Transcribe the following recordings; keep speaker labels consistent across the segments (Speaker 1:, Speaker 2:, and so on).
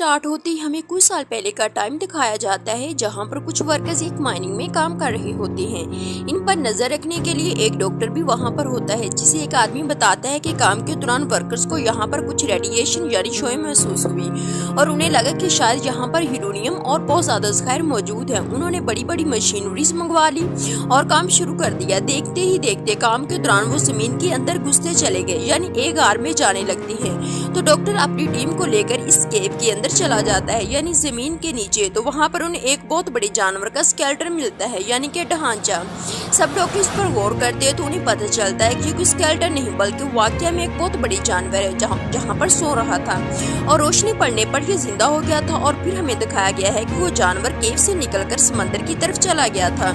Speaker 1: Start होते ही हमें कुछ साल पहले का टाइम दिखाया जाता है, जहां पर कुछ वर्कर्स एक माइनिंग में काम कर रहे होते हैं। इन पर नजर रखने के लिए एक डॉक्टर भी वहां पर होता है, जिसे एक आदमी बताता है कि काम के दौरान वर्कर्स को यहां पर कुछ रेडिएशन यानी शोएं महसूस हुई और उन्हें लगा कि शायद यहां पर यूरेनियम और बहुत ज्यादा जहर मौजूद है। उन्होंने बड़ी बड़ी मशीनरीज मंगवा ली और काम शुरू कर दिया। देखते ही देखते काम के दौरान वो जमीन के अंदर घुसते चले गए, यानी एक आर में जाने लगती है। तो डॉक्टर अपनी टीम को लेकर इस केव के अंदर चला जाता है, यानी जमीन के नीचे। तो वहाँ पर उन्हें एक बहुत बड़े जानवर का स्केलेटन मिलता है, यानी कि ढांचा। सब लोग इस पर गौर करते हैं तो उन्हें पता चलता है कि कोई स्केलेटन नहीं बल्कि वाकई में एक बहुत बड़ी जानवर है जहाँ पर सो रहा था और रोशनी पड़ने पर यह जिंदा हो गया था। और फिर हमें दिखाया गया है कि वो जानवर केव से निकलकर समंदर की तरफ चला गया था।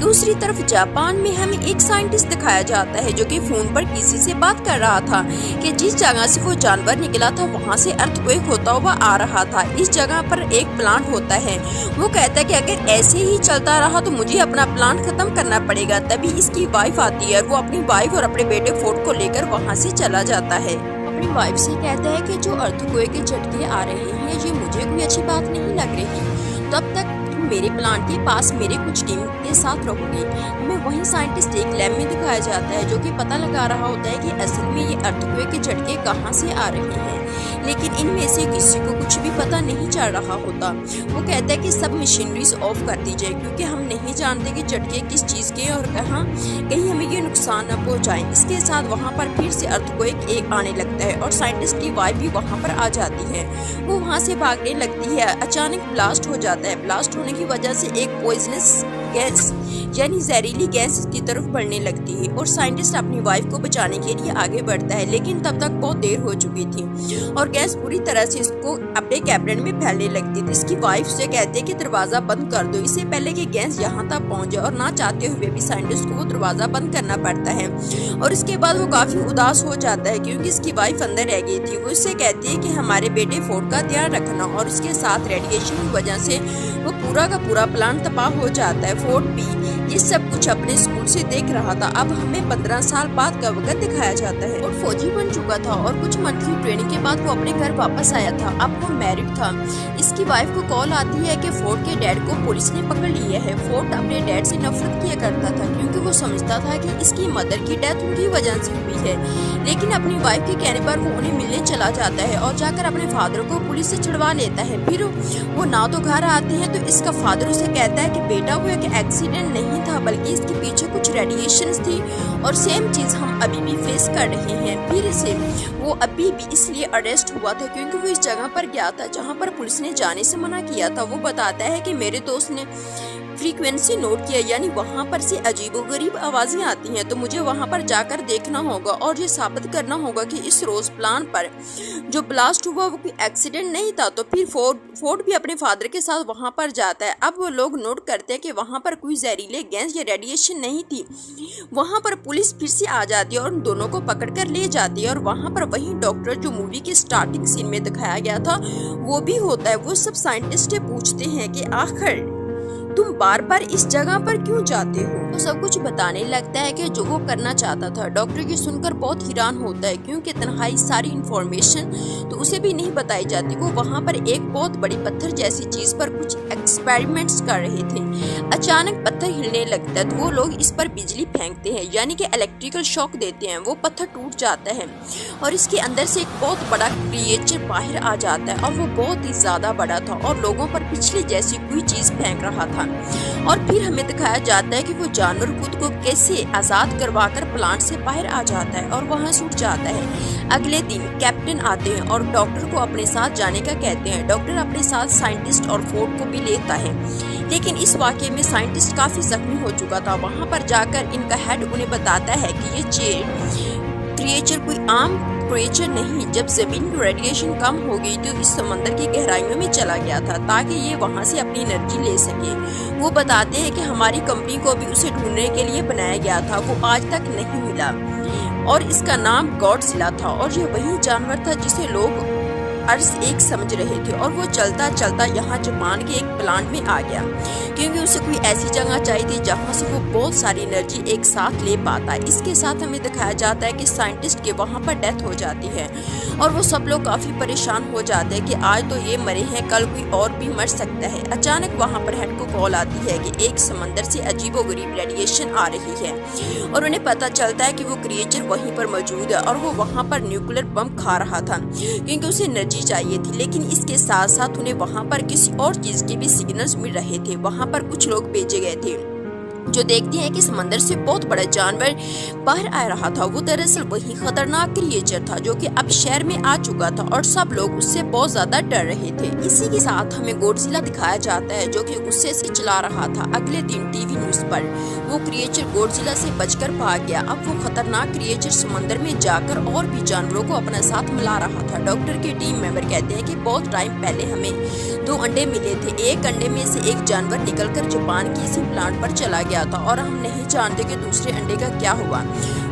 Speaker 1: दूसरी तरफ जापान में हमें एक साइंटिस्ट दिखाया जाता है जो कि फोन पर किसी से बात कर रहा था कि जिस जगह से वो जानवर निकला था वहाँ से अर्थक्वेक होता हुआ आ रहा था। इस जगह पर एक प्लांट होता है। वो कहता है कि अगर ऐसे ही चलता रहा तो मुझे अपना प्लांट खत्म करना पड़ेगा। तभी इसकी वाइफ आती है और वो अपनी वाइफ और अपने बेटे फोर्ड को लेकर वहाँ से चला जाता है। अपनी वाइफ से कहता है कि जो अर्थक्वेक के झटके आ रहे हैं ये मुझे कोई अच्छी बात नहीं लग रही। तब तक मेरे प्लांट के पास मेरे कुछ टीम के साथ रहोगे। हमें वही साइंटिस्ट एक लैब में दिखाया जाता है जो कि पता लगा रहा होता है कि असल में ये अर्थक्वेक के झटके कहाँ से आ रहे हैं, लेकिन इनमें से किसी को कुछ भी पता नहीं चल रहा होता। वो कहता है कि सब मशीनरीज ऑफ कर दी जाए क्योंकि हम नहीं जानते कि झटके किस चीज़ के और कहाँ कहीं हमें ये नुकसान न पहुँचाएं। इसके साथ वहाँ पर फिर से अर्थक्वेक एक आने लगता है और साइंटिस्ट की वाइफ भी वहाँ पर आ जाती है। वो वहाँ से भागने लगती है। अचानक ब्लास्ट हो जाता है। ब्लास्ट होने की वजह से एक पॉइजनस गैस यानी जहरीली गैस की तरफ बढ़ने लगती है और साइंटिस्ट अपनी वाइफ को बचाने के लिए आगे बढ़ता है, लेकिन तब तक बहुत देर हो चुकी थी और गैस पूरी तरह से इसको अपने कैबिनेट में फैलने लगती थी। इसकी वाइफ से कहते हैं कि दरवाजा बंद कर दो, इससे पहले कि गैस यहाँ तक पहुँचे। और ना चाहते हुए भी साइंटिस्ट को वो दरवाजा बंद करना पड़ता है और इसके बाद वो काफी उदास हो जाता है क्योंकि इसकी वाइफ अंदर रह गई थी। वो इससे कहती है कि हमारे बेटे फोर्ड का ध्यान रखना और इसके साथ रेडिएशन की वजह से वो पूरा का पूरा प्लान तबाह हो जाता है। फोर्ड भी ये सब कुछ अपने स्कूल से देख रहा था। अब हमें 15 साल बाद का वक्त दिखाया जाता है और फौजी बन चुका था और कुछ मंथ की ट्रेनिंग के बाद वो अपने घर वापस आया था। अब वो मैरिड था। इसकी वाइफ को कॉल आती है कि फोर्ड के डैड को पुलिस ने पकड़ लिया है। फोर्ड अपने डैड से नफरत किया करता था क्योंकि वो समझता था कि इसकी मदर की डेथ उनकी वजह से हुई है, लेकिन अपनी वाइफ के कहने पर वो उन्हें मिलने चला जाता है और जाकर अपने फादर को पुलिस से छुड़वा लेता है। फिर वो ना तो घर आते हैं तो इसका फादर उसे कहता है कि बेटा वो एक एक्सीडेंट नहीं था बल्कि इसके पीछे कुछ रेडिएशंस थी और सेम चीज हम अभी भी फेस कर रहे हैं। फिर से वो अभी भी इसलिए अरेस्ट हुआ था क्योंकि वो इस जगह पर गया था जहां पर पुलिस ने जाने से मना किया था। वो बताता है कि मेरे दोस्त ने फ्रीक्वेंसी नोट किया, यानी वहाँ पर से अजीबोगरीब आवाजें आती हैं, तो मुझे वहाँ पर जाकर देखना होगा और ये साबित करना होगा कि इस रोज प्लान पर जो ब्लास्ट हुआ वो कोई एक्सीडेंट नहीं था। तो फिर फोर्ड भी अपने फादर के साथ वहाँ पर जाता है। अब वो लोग नोट करते हैं कि वहाँ पर कोई जहरीले गैस या रेडिएशन नहीं थी। वहाँ पर पुलिस फिर से आ जाती है और उन दोनों को पकड़ कर ले जाती है और वहाँ पर वही डॉक्टर जो मूवी के स्टार्टिंग सीन में दिखाया गया था वो भी होता है। वो सब साइंटिस्ट पूछते हैं कि आखिर तुम बार बार इस जगह पर क्यों जाते हो। तो सब कुछ बताने लगता है कि जो वो करना चाहता था। डॉक्टर ये सुनकर बहुत हैरान होता है क्योंकि तन्हाई सारी इंफॉर्मेशन तो उसे भी नहीं बताई जाती। वो वहाँ पर एक बहुत बड़ी पत्थर जैसी चीज पर कुछ एक्सपेरिमेंट्स कर रहे थे। अचानक पत्थर हिलने लगता है तो वो लोग इस पर बिजली फेंकते हैं, यानी कि इलेक्ट्रिकल शॉक देते हैं। वो पत्थर टूट जाता है और इसके अंदर से एक बहुत बड़ा क्रिएचर बाहर आ जाता है और वो बहुत ही ज्यादा बड़ा था और लोगों पर पिछले जैसी कोई चीज फेंक रहा था। और फिर हमें दिखाया जाता है कि वो जानवर खुद को कैसे आजाद करवाकर प्लांट से बाहर आ जाता है और वहां से उठ जाता है। अगले दिन कैप्टन आते हैं और डॉक्टर को अपने साथ जाने का कहते हैं। डॉक्टर अपने साथ साइंटिस्ट और फोर्ड को भी लेता है, लेकिन इस वाकये में साइंटिस्ट काफी जख्मी हो चुका था। वहां पर जाकर इनका हेड उन्हें बताता है कि ये क्रिएचर कोई आम क्रिएचर नहीं। जब जमीन की रेडिएशन कम हो गई तो इस समंदर की गहराइयों में चला गया था ताकि ये वहां से अपनी एनर्जी ले सके। वो बताते हैं कि हमारी कंपनी को भी उसे ढूंढने के लिए बनाया गया था, वो आज तक नहीं मिला और इसका नाम गॉडजिला था और ये वही जानवर था जिसे लोग अर्ज एक समझ रहे थे और वो चलता चलता यहाँ जापान के एक प्लांट में आ गया, क्योंकि उसे कोई ऐसी जगह चाहिए थी जहाँ से वो बहुत सारी एनर्जी एक साथ ले पाता है। इसके साथ हमें दिखाया जाता है कि साइंटिस्ट के वहाँ पर डेथ हो जाती है और वो सब लोग काफी परेशान हो जाते हैं कि आज तो ये मरे हैं, कल कोई और भी मर सकता है। अचानक वहाँ पर हेड को कॉल आती है कि एक समंदर से अजीबोगरीब रेडिएशन आ रही है और उन्हें पता चलता है कि वो क्रिएचर वहीं पर मौजूद है और वो वहाँ पर न्यूक्लियर बम खा रहा था क्योंकि उसे एनर्जी चाहिए थी। लेकिन इसके साथ साथ उन्हें वहाँ पर किसी और चीज के भी सिग्नल्स मिल रहे थे। वहाँ पर कुछ लोग भेजे गए थे जो देखते हैं कि समंदर से बहुत बड़ा जानवर बाहर आ रहा था। वो दरअसल वही खतरनाक क्रिएचर था जो कि अब शहर में आ चुका था और सब लोग उससे बहुत ज्यादा डर रहे थे। इसी के साथ हमें गॉडजिला दिखाया जाता है जो कि गुस्से से चिल्ला रहा था। अगले दिन टीवी न्यूज पर वो क्रिएचर गॉडजिला से बचकर भाग गया। अब वो खतरनाक क्रिएचर समंदर में जाकर और भी जानवरों को अपने साथ मिला रहा था। डॉक्टर के टीम मेंबर कहते हैं कि बहुत टाइम पहले हमें 2 अंडे मिले थे। एक अंडे में से एक जानवर निकलकर जापान की इसी प्लांट पर चला गया था और हम नहीं जानते कि दूसरे अंडे का क्या हुआ।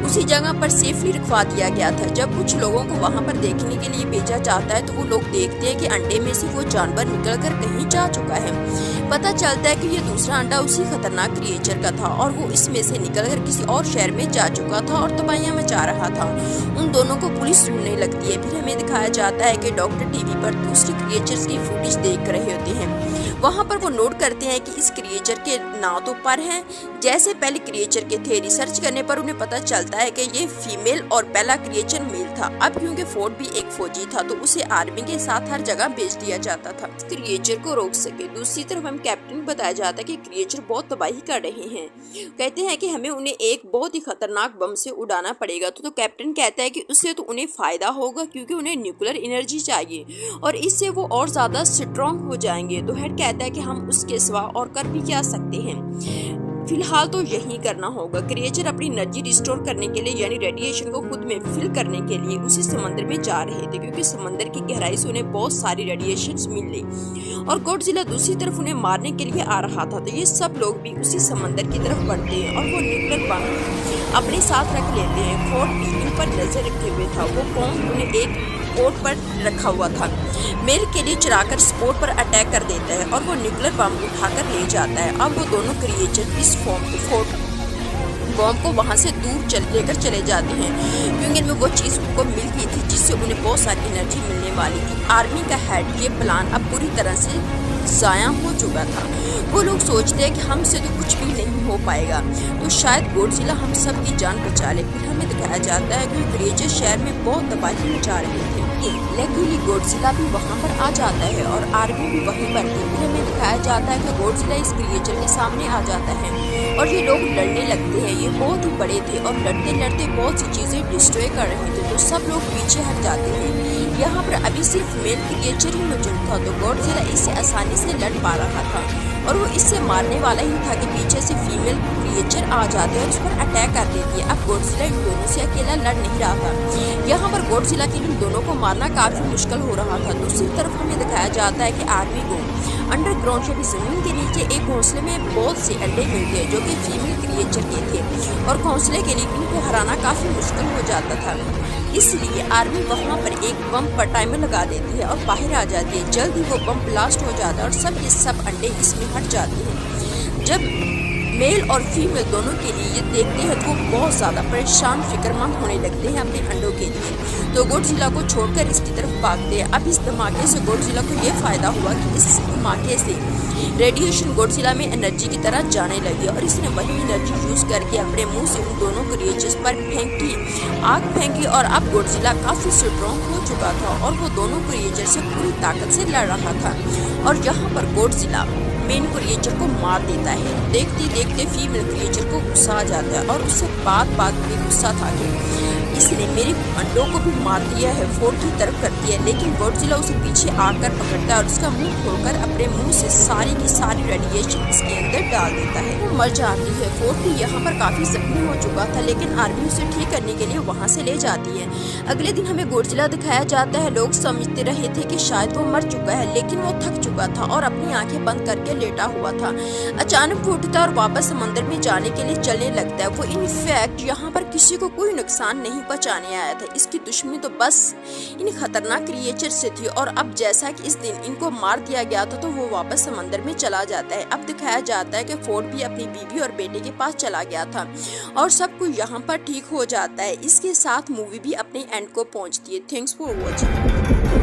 Speaker 1: उसी जगह पर सेफली रखवा दिया गया था। जब कुछ लोगों को वहां पर देखने के लिए भेजा जाता है तो वो लोग देखते हैं कि अंडे में से वो जानवर निकलकर कहीं जा चुका है। पता चलता है कि ये दूसरा अंडा उसी खतरनाक क्रिएचर का था और वो इसमें से निकलकर किसी और शहर में जा चुका था और तबाहियां मचा रहा था। उन दोनों को पुलिस ढूंढने लगती है। फिर हमें दिखाया जाता है कि डॉक्टर टीवी पर दूसरे क्रिएचर्स की फुटेज देख रहे होते हैं। वहाँ पर वो नोट करते हैं कि इस क्रिएचर के ना तो पर हैं जैसे पहले क्रिएचर के थे। रिसर्च करने पर उन्हें पता चलता है कि ये फीमेल और पहला क्रिएचर मेल था। अब क्योंकि फोर्ड भी एक फौजी था तो उसे आर्मी के साथ हर जगह भेज दिया जाता था क्रिएचर को रोक सके। दूसरी तरफ हम कैप्टन बताया जाता है कि क्रिएचर बहुत तबाही कर रहे हैं। कहते हैं कि हमें उन्हें एक बहुत ही खतरनाक बम से उड़ाना पड़ेगा। तो कैप्टन कहता है कि उससे तो उन्हें फायदा होगा क्योंकि उन्हें न्यूक्लियर एनर्जी चाहिए और इससे वो और ज्यादा स्ट्रॉन्ग हो जाएंगे। तो हेड कहता है कि हम उसके सिवा और कर भी क्या सकते हैं, फिलहाल तो यही करना होगा। क्रिएचर अपनी एनर्जी रिस्टोर करने के लिए यानी रेडिएशन को खुद में फिल करने के लिए उसी समंदर में जा रहे थे क्योंकि समंदर की गहराई से उन्हें बहुत सारी रेडिएशंस मिली और गॉडजिला दूसरी तरफ उन्हें मारने के लिए आ रहा था। तो ये सब लोग भी उसी समंदर की तरफ बढ़ते हैं और वो न्यूक्लियर बम अपने साथ रख लेते हैं। फोर्ड भी इन पर नजर रखे हुए था। वो कौन उन्हें एक बोट पर रखा हुआ था, मेल के लिए चढ़ाकर स्पोर्ट पर अटैक कर देता है और वो न्यूक्लियर बम उठाकर ले जाता है। अब वो दोनों क्रिएचर इस बॉम्ब को वहां से दूर लेकर चले जाते हैं क्योंकि इनमें वो चीज उनको मिल गई थी जिससे उन्हें बहुत सारी एनर्जी मिलने वाली थी। आर्मी का हेड ये प्लान अब पूरी तरह से जाया हो चुका था। वो लोग सोचते हैं कि हमसे तो कुछ भी नहीं हो पाएगा तो शायद गॉडजिला हम सब की जान बचा ले। फिर हमें दिखाया जाता है कि क्रिएचर शहर में बहुत तबाही मचा रहे थे। लकीली गॉडजिला भी वहाँ पर आ जाता है और आर्मी भी वहीं पर थी। फिर हमें दिखाया जाता है कि गॉडजिला इस क्रिएचर के सामने आ जाता है और ये लोग लड़ने लगते हैं। ये बहुत ही बड़े थे और लड़ते लड़ते बहुत सी चीजें डिस्ट्रॉय कर रहे थे तो सब लोग पीछे हट जाते हैं। यहाँ पर अभी सिर्फ मेल क्रिएचर ही मौजूद था तो गॉडजिला इससे आसानी से लड़ पा रहा था और वो इससे मारने वाला ही था कि पीछे से फीमेल क्रिएचर आ जाते हैं और उस पर अटैक कर देती है। अब गॉडजिला इन दोनों से अकेला लड़ नहीं रहा था। यहाँ पर गॉडजिला के इन दोनों को मारना काफी मुश्किल हो रहा था। दूसरी तरफ हमें दिखाया जाता है कि आर्मी को अंडरग्राउंड यानी जमीन के नीचे एक घोंसले में बहुत से अंडे मिलते हैं जो कि फीमेल क्रिएचर के थे और घोंसले के लिए इनको हराना काफी मुश्किल हो जाता था। इसलिए आर्मी वहाँ पर एक बम पर टाइमर लगा देती है और बाहर आ जाती है। जल्द ही वो बम ब्लास्ट हो जाता है और सब के सब अंडे इसमें हट जाते हैं। जब मेल और फीमेल दोनों के लिए ये देखते हैं तो वो बहुत ज्यादा परेशान फिक्रमंद होने लगते हैं अपने अंडों के लिए तो गॉडजिला को छोड़कर इसकी तरफ भागते हैं। अब इस धमाके से गॉडजिला को ये फायदा हुआ कि इस धमाके से रेडिएशन गॉडजिला में एनर्जी की तरह जाने लगी और इसने वही एनर्जी यूज करके अपने मुंह से उन दोनों क्रिएचर्स पर आग फेंकी और अब गॉडजिला काफी स्ट्रॉन्ग हो चुका था और वो दोनों क्रिएचर से पूरी ताकत से लड़ रहा था और यहाँ पर गॉडजिला मेन क्रिएचर को मार देता है। देखते देखते फीमेल क्रिएचर को गुस्सा आ जाता है और उससे बात में गुस्सा था कि इसने मेरे अंडों को भी मार दिया है। फोर्ड की तरफ करती है लेकिन गॉडजिला उसे पीछे आकर पकड़ता है और उसका मुंह खोलकर अपने मुंह से सारी की सारी रेडिएशन इसके अंदर डाल देता है। वो मर जाती है। फोर्ड भी यहाँ पर काफी जख्मी हो चुका था लेकिन आर्मी उसे ठीक करने के लिए वहाँ से ले जाती है। अगले दिन हमें गॉडजिला दिखाया जाता है। लोग समझते रहे थे कि शायद वो मर चुका है लेकिन वो थक चुका था और अपनी आंखें बंद करके लेटा हुआ था। अचानक वो उठता और वापस समंदर में जाने के लिए चलने लगता है। वो इनफैक्ट यहाँ पर किसी को कोई नुकसान नहीं बचाने आया था। इसकी दुश्मनी तो बस इन खतरनाक क्रिएचर से थी और अब जैसा कि इस दिन इनको मार दिया गया था तो वो वापस समंदर में चला जाता है। अब दिखाया जाता है कि फोर्ड भी अपनी बीवी और बेटे के पास चला गया था और सब कुछ यहाँ पर ठीक हो जाता है। इसके साथ मूवी भी अपने एंड को पहुँचती है। Thanks for watching.